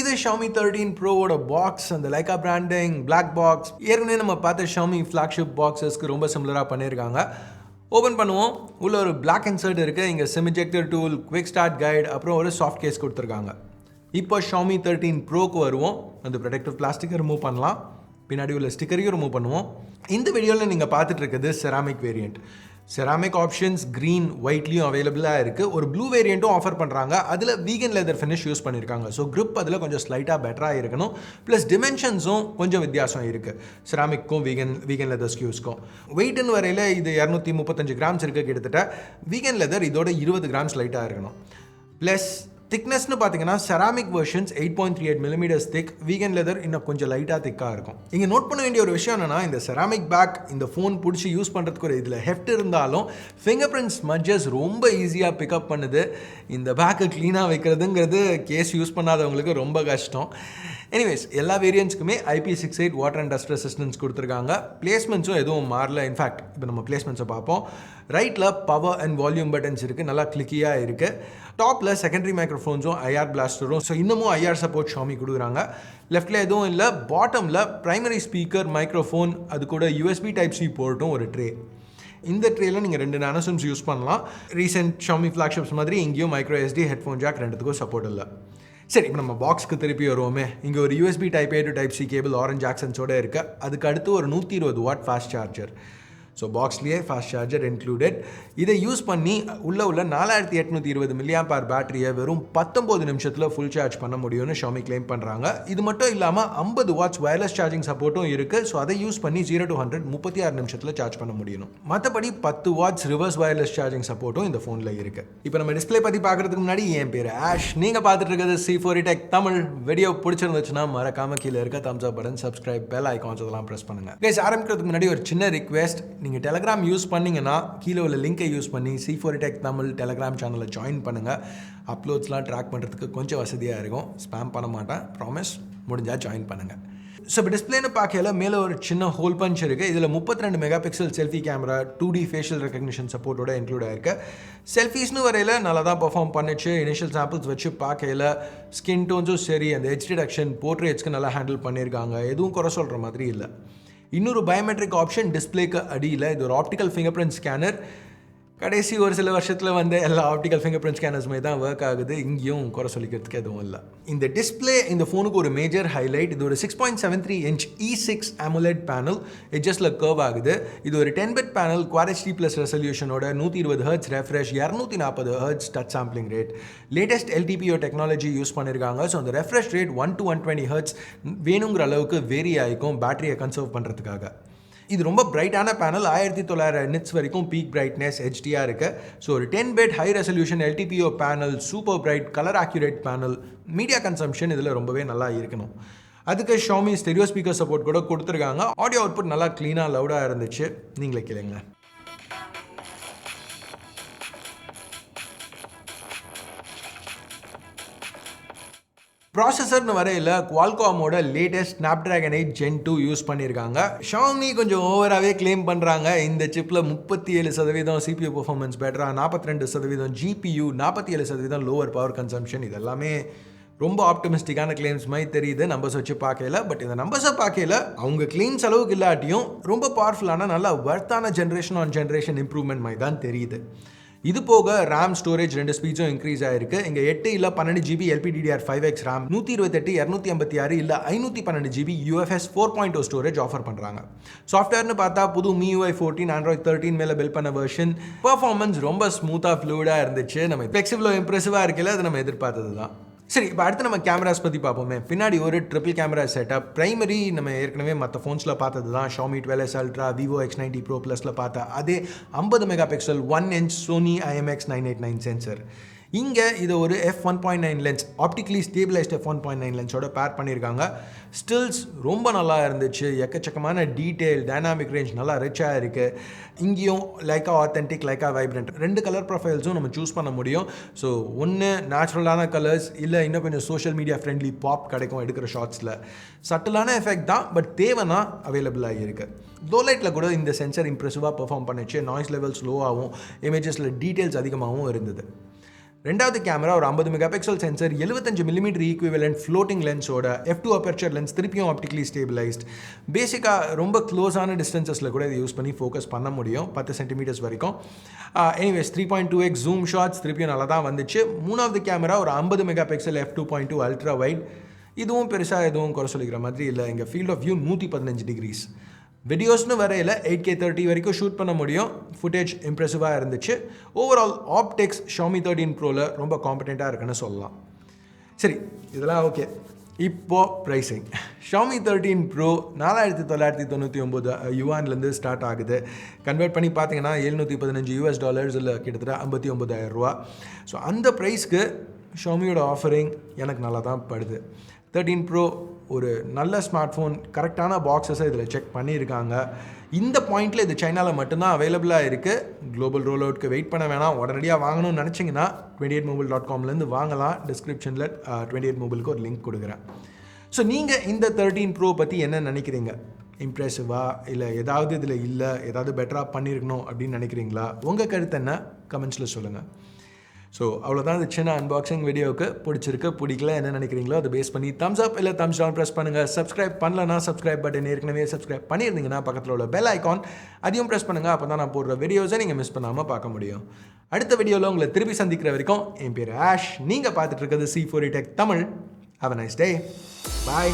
இது Xiaomi 13 Pro ஓட box, அந்த லைக்கா பிராண்டிங், பிளாக் பாக்ஸ். ஏற்கனவே நம்ம பார்த்த Xiaomi flagship boxesக்கு ரொம்ப சிமிலராக பண்ணியிருக்காங்க. ஓப்பன் பண்ணுவோம். உள்ள ஒரு பிளாக் இன்சர்ட் இருக்குது. இங்கே sim ejector tool, quick start guide, அப்புறம் ஒரு சாஃப்ட் கேஸ் கொடுத்துருக்காங்க. இப்போ Xiaomi 13 Proக்கு வருவோம். அந்த ப்ரொடெக்டிவ் பிளாஸ்டிக்கை ரிமூவ் பண்ணலாம். பின்னாடி உள்ள ஸ்டிக்கரையும் ரிமூவ் பண்ணுவோம். இந்த வீடியோவில் நீங்கள் பார்த்துட்டு இருக்குது ceramic variant. Ceramic options green ஒயிட்லேயும் அவைலபிளாக இருக்குது. ஒரு ப்ளூ வேரியண்ட்டும் ஆஃபர் பண்ணுறாங்க. அதில் வீகன் லெதர் ஃபினிஷ் யூஸ் பண்ணியிருக்காங்க. ஸோ grip அதில் கொஞ்சம் ஸ்லைட்டாக பெட்டராக இருக்கணும். ப்ளஸ் டிமென்ஷன்ஸும் கொஞ்சம் வித்தியாசம் இருக்குது செராமிக்கும் வீகன் லெதர் ஸ்கியூஸ்க்கும். வெயிட்னு வரையில் இது 235 கிராம்ஸ் இருக்குது. கிட்டத்தட்ட வீகன் லெதர் இதோட 20 கிராம்ஸ் லைட்டாக இருக்கணும். ப்ளஸ் திக்னஸ்னு பார்த்தீங்கன்னா செராமிக் வெர்ஷன்ஸ் 8.38 mm திக், வீகன் லெதர் இன்னும் கொஞ்சம் லைட்டாக திக்காக இருக்கும். இங்கே நோட் பண்ண வேண்டிய ஒரு விஷயம் என்னன்னா, இந்த செராமிக் பேக் இந்த ஃபோன் பிடிச்சி யூஸ் பண்ணுறதுக்கு ஒரு இதில் ஹெஃப்ட் இருந்தாலும் ஃபிங்கர் பிரிண்ட் ஸ்மட்ஜஸ் ரொம்ப ஈஸியாக பிக்கப் பண்ணுது. இந்த பேக்கை க்ளீனாக வைக்கிறதுங்கிறது கேஸ் யூஸ் பண்ணாதவங்களுக்கு ரொம்ப கஷ்டம். எனிவேஸ், எல்லா வேரியன்ட்ஸ்க்குமே IP68 water and dust resistance கொடுத்துருக்காங்க. பிளேஸ்மெண்ட்ஸும் எதுவும் மாறல. இன்ஃபேக்ட் இப்போ நம்ம பிளேஸ்மெண்ட்ஸை பார்ப்போம். ரைட்டில் பவர் அண்ட் வால்யூம் பட்டன்ஸ் இருக்குது, நல்லா கிளிக்கியாக இருக்குது. டாப்பில் செகண்டரி மைக்ரோஃபோன்ஸும் IR பிளாஸ்டரும், ஸோ இன்னமும் IR சப்போர்ட் Xiaomi கொடுக்குறாங்க. லெஃப்ட்டில் எதுவும் இல்லை. பாட்டமில் ப்ரைமரி ஸ்பீக்கர், மைக்ரோஃபோன், அது கூட USB Type-C போர்ட்டும் ஒரு ட்ரே. இந்த ட்ரேயில் நீங்கள் 2 நானோ சிம்ஸ் யூஸ் பண்ணலாம். ரீசெண்ட் Xiaomi ஃப்ளாக்ஷிப்ஸ் மாதிரி இங்கேயும் மைக்ரோ SD ஹெட்ஃபோன் ஜாக் ரெண்டுத்துக்கும் சப்போர்ட் இல்லை. சரி, இப்போ நம்ம பாக்ஸ்க்கு திருப்பி வருவோமே. இங்கே ஒரு USB Type-A to Type-C cable orange ஆக்சன்ஸோடு இருக்குது. அதுக்கு அடுத்து ஒரு 120 வாட் ஃபாஸ்ட் சார்ஜர். ஸோ பாக்ஸ்லேயே ஃபாஸ்ட் சார்ஜர் இன்க்ளூடட். இதை யூஸ் பண்ணி உள்ள 4820 mAh பேட்டரியை வெறும் 19 நிமிஷத்தில் ஃபுல் சார்ஜ் பண்ண முடியும்னு Xiaomi கிளைம் பண்ணுறாங்க. இது மட்டும் இல்லாமல் 50 வாட்ஸ் வயர்லெஸ் சார்ஜிங் சப்போர்ட்டும் இருக்குது. ஸோ அதை யூஸ் பண்ணி 0 to 100 36 நிமிஷத்தில் சார்ஜ் பண்ண முடியும். மற்றபடி 10 வாட்ஸ் ரிவர்ஸ் வயர்லெஸ் சார்ஜிங் சப்போர்ட்டும் இந்த ஃபோனில் இருக்குது. இப்போ நம்ம டிஸ்பிளே பற்றி பார்க்குறதுக்கு முன்னாடி என் பேர் ஆஷ். நீங்கள் பார்த்துட்டு இருக்கிறது C4E Tech தமிழ். வீடியோ பிடிச்சிருந்துச்சுன்னா மறக்காமல் கீழே இருக்க தம்ஸ் அப் பட்டன், சப்ஸ்கிரைப், பெல் ஐகான்ஸ் அதெல்லாம் ப்ரெஸ் பண்ணுங்கள். கைஸ், ஆரம்பிக்கிறதுக்கு முன்னாடி ஒரு சின்ன ரிக்வெஸ்ட். நீங்கள் டெலகிராம் யூஸ் பண்ணிங்கன்னா கீழே உள்ள லிங்கை யூஸ் பண்ணி C4E Tech தமிழ் டெலகிராம் சேனலை ஜாயின் பண்ணுங்கள். அப்லோட்ஸ்லாம் ட்ராக் பண்ணுறதுக்கு கொஞ்சம் வசதியாக இருக்கும். ஸ்பேம் பண்ண மாட்டேன், ப்ராமிஸ். முடிஞ்சால் ஜாயின் பண்ணுங்கள். ஸோ இப்போ டிஸ்பிளேன்னு பார்க்கல மேலே ஒரு சின்ன ஹோல் பஞ்ச் இருக்குது. இதில் 32 megapixel selfie camera, 2D facial recognition சப்போர்ட்டோட இன்க்ளூட் ஆயிருக்கு. செல்ஃபீஸ்னு வரையில் நல்லா தான் பர்ஃபார்ம் பண்ணிச்சு. இனிஷியல் சாம்பிள்ஸ் வச்சு பார்க்கல ஸ்கின் டோன்ஸும் சரி, அந்த எட்ஜ் டிடக்ஷன், போர்ட்ரேட்ஸ்க்கு நல்லா ஹேண்டில் பண்ணியிருக்காங்க. எதுவும் குறை சொல்கிற மாதிரி இல்லை. இன்னொரு பயோமெட்ரிக் ஆப்ஷன் டிஸ்பிளேக்கு அடியில். இது ஒரு ஆப்டிக்கல் ஃபிங்கர் பிரிண்ட் ஸ்கேனர். கடைசி ஒரு சில வருஷத்தில் வந்து எல்லா ஆப்டிக்கல் ஃபிங்கர் பிரிண்ட் ஸ்கேனர்ஸுமே தான் ஒர்க் ஆகுது. இங்கேயும் குறை சொல்லிக்கிறதுக்கு எதுவும் இல்லை. இந்த டிஸ்பிளே இந்த ஃபோனுக்கு ஒரு மேஜர் ஹைலைட். இது ஒரு 6.73 inch E6 AMOLED பேனல். எட்ஜஸில் கர்வ் ஆகுது. இது ஒரு 10-bit பேனல், Quad HD+ ரெசல்யூஷனோட 120 Hz refresh, 240 Hz touch sampling rate. Latest LTPO technology use பண்ணியிருக்காங்க. ஸோ அந்த ரெஃப்ரெஷ் ரேட் 1 to 120 Hz வேணுங்கிற அளவுக்கு வேரி ஆகிக்கும் பேட்டரியை கன்சர்வ் பண்ணுறதுக்காக. இது ரொம்ப பிரைட்டான பேனல். 1900 nits வரைக்கும் பீக் பிரைட்னஸ் HDR இருக்குது. ஸோ ஒரு 10-bit high resolution LTPO panel, super bright colour accurate panel. Media consumption இதில் ரொம்பவே நல்லா இருக்கணும். அதுக்கு Xiaomi ஸ்டெரியோ ஸ்பீக்கர் சப்போர்ட் கூட கொடுத்துருக்காங்க. ஆடியோ அவுட்புட் நல்லா க்ளீனாக லவுடாக இருந்துச்சு. நீங்களே கேளுங்க. ப்ராசஸர்னு வரையில் Qualcommோட லேட்டஸ்ட் Snapdragon 8 Gen 2 யூஸ் பண்ணியிருக்காங்க. Xiaomi கொஞ்சம் ஓவராகவே கிளைம் பண்ணுறாங்க. இந்த சிப்பில் 37% CPU பெர்ஃபார்மன்ஸ் பெட்டரா, 42% GPU, 47% லோவர் பவர் கன்சம்ஷன். இதெல்லாமே ரொம்ப ஆப்டமிஸ்டிக்கான கிளைம்ஸ் மாதிரி தெரியுது நம்பர்ஸ் வச்சு பார்க்கல. பட் இந்த நம்பர்ஸை பார்க்கல அவங்க கிளைம்ஸ் அளவுக்கு இல்லாட்டியும் ரொம்ப பவர்ஃபுல்லான நல்ல வர்த்தான ஜென்ரேஷன் ஆன் ஜென்ரேஷன் இம்ப்ரூவ்மெண்ட் மாதிரி தான் தெரியுது. இது போக RAM ஸ்டோரேஜ் 2 ஸ்பீட்ஸும் இன்க்ரீஸ் ஆயிருக்கு. இங்கே 8 இல்லை 12 GB LPDDR5X RAM, 128 256 இல்லை 512 GB UFS 4.0 ஸ்டோரேஜ் ஆஃபர் பண்ணுறாங்க. சாஃப்ட்வேர்னு பார்த்தா புது MIUI 14 Android 13 மேலே பில்ட் பண்ண வெர்ஷன். பர்ஃபார்மன்ஸ் ரொம்ப ஸ்மூத்தாக ஃப்ளூடாக இருந்துச்சு. நம்ம ஃப்ளெக்சிபிளோ இம்ப்ரெசிவாக இருக்கல, அது நம்ம எதிர்பார்த்தது தான். சரி, இப்போ அடுத்து நம்ம கேமராஸ் பற்றி பார்ப்போமே. பின்னாடி ஒரு ட்ரிபிள் கேமரா செட்டப். பிரைமரி நம்ம ஏற்கனவே மற்ற ஃபோன்ஸில் பார்த்தது தான். Xiaomi 12S Ultra, Vivo X90 Pro Plusல பார்த்தா அதே 50 megapixel 1 inch Sony IMX989 sensor. இங்கே இதை ஒரு f1.9 லென்ஸ், ஆப்டிக்கலி ஸ்டேபிளைஸ்ட் f1.9 லென்ஸோட பேர் பண்ணியிருக்காங்க. ஸ்டில்ஸ் ரொம்ப நல்லா இருந்துச்சு. எக்கச்சக்கமான டீட்டெயில், டைனாமிக் ரேஞ்ச் நல்லா ரிச்சாக இருக்குது. இங்கேயும் Leica authentic, Leica vibrant 2 colour ப்ரொஃபைல்ஸும் நம்ம சூஸ் பண்ண முடியும். ஸோ ஒன்று நேச்சுரலான கலர்ஸ், இல்லை இன்னும் கொஞ்சம் சோஷியல் மீடியா ஃப்ரெண்ட்லி பாப் கிடைக்கும் எடுக்கிற ஷார்ட்ஸில். சட்டிலான எஃபெக்ட் தான், பட் தேவைன்னா அவைலபிளாக இருக்குது. லோ லைட்டில் கூட இந்த சென்சர் இம்ப்ரெசிவாக பெர்ஃபார்ம் பண்ணிச்சு. நாய்ஸ் லெவல்ஸ் லோவாகவும் இமேஜஸில் டீட்டெயில்ஸ் அதிகமாகவும் இருந்தது. ரெண்டாவது கேமரா ஒரு 50 mega pixel sensor, 75 millimetre equivalent floating லென்ஸோட f2 அபர்ச்சர் லென்ஸ், திருப்பியும் ஆப்டிகலி ஸ்டேபிளைஸ்ட். பேசிக்காக ரொம்ப க்ளோஸான டிஸ்டன்சஸில் கூட இதை யூஸ் பண்ணி ஃபோக்கஸ் பண்ண முடியும் 10 சென்டிமீட்டர்ஸ் வரைக்கும். எனிவேஸ் 3.2x ஜூம் ஷாட்ஸ் திருப்பியும் நல்லா தான் வந்துச்சு. மூணாவது கேமரா ஒரு 50 mega pixel f2.2 ultra wide. இதுவும் பெருசாக எதுவும் குறை சொல்லிக்கிற மாதிரி இல்லை. இங்கே ஃபீல்ட் ஆஃப் வியூ 115 டிகிரிஸ். வீடியோஸ்னு வரையில் 8K 30 வரைக்கும் ஷூட் பண்ண முடியும். ஃபுட்டேஜ் இம்ப்ரெசிவாக இருந்துச்சு. ஓவரால் ஆப்டிக்ஸ் Xiaomi 13 Proவில் ரொம்ப காம்படெண்ட்டாக இருக்குன்னு சொல்லலாம். சரி, இதெல்லாம் ஓகே. இப்போது ப்ரைஸிங். Xiaomi 13 Pro 4999 யுவான்லேருந்து ஸ்டார்ட் ஆகுது. கன்வெர்ட் பண்ணி பார்த்தீங்கன்னா $715 இல்லை கிட்டத்தட்ட 59,000 ரூபா. ஸோ அந்த ப்ரைஸ்க்கு ஷாமியோட ஆஃபரிங் எனக்கு நல்லா தான் படுது. 13 Pro ஒரு நல்ல ஸ்மார்ட் ஃபோன், கரெக்டான பாக்ஸஸை இதில் செக் பண்ணியிருக்காங்க. இந்த பாயிண்டில் இது சைனாவில் மட்டும்தான் அவைலபிளாக இருக்குது. குளோபல் ரோல் அவுட்க்கு வெயிட் பண்ண வேணாம். உடனடியாக வாங்கணும்னு நினச்சிங்கன்னா 28mobile.comலேருந்து வாங்கலாம். டிஸ்கிரிப்ஷனில் 28mobile ஒரு லிங்க் கொடுக்குறேன். ஸோ நீங்கள் இந்த 13 Pro பற்றி என்ன நினைக்கிறீங்க? இம்ப்ரெசிவா இல்லை ஏதாவது இதில் இல்லை, ஏதாவது பெட்டராக பண்ணியிருக்கணும் அப்படின்னு நினைக்கிறீங்களா? உங்கள் கருத்து என்ன? கமெண்ட்ஸில் சொல்லுங்கள். ஸோ அவ்வளோதான் இந்த சின்ன அன்பாக்சிங் வீடியோவுக்கு. பிடிச்சிருக்கு பிடிக்கல என்ன நினைக்கிறீங்களோ அதை பேஸ் பண்ணி தம்ஸ் அப் இல்லை தம்ஸ் டவுன் ப்ரெஸ் பண்ணுங்கள். சப்ஸ்கிரைப் பண்ணலன்னா சப்ஸ்கிரைப் பட்டன் ஏற்கனவே சப்ஸ்கிரைப் பண்ணியிருந்தீங்கன்னா பக்கத்தில் உள்ள பெல் ஐக்கான் அதையும் ப்ரெஸ் பண்ணுங்கள். அப்போ தான் நான் போடுற வீடியோஸை நீங்கள் மிஸ் பண்ணாமல் பார்க்க முடியும். அடுத்த வீடியோவில் உங்களை திருப்பி சந்திக்கிற வரைக்கும் என் பேர் ஆஷ். நீங்கள் பார்த்துட்டு இருக்கிறது C4E Tech Tamil. Have a nice day. Bye.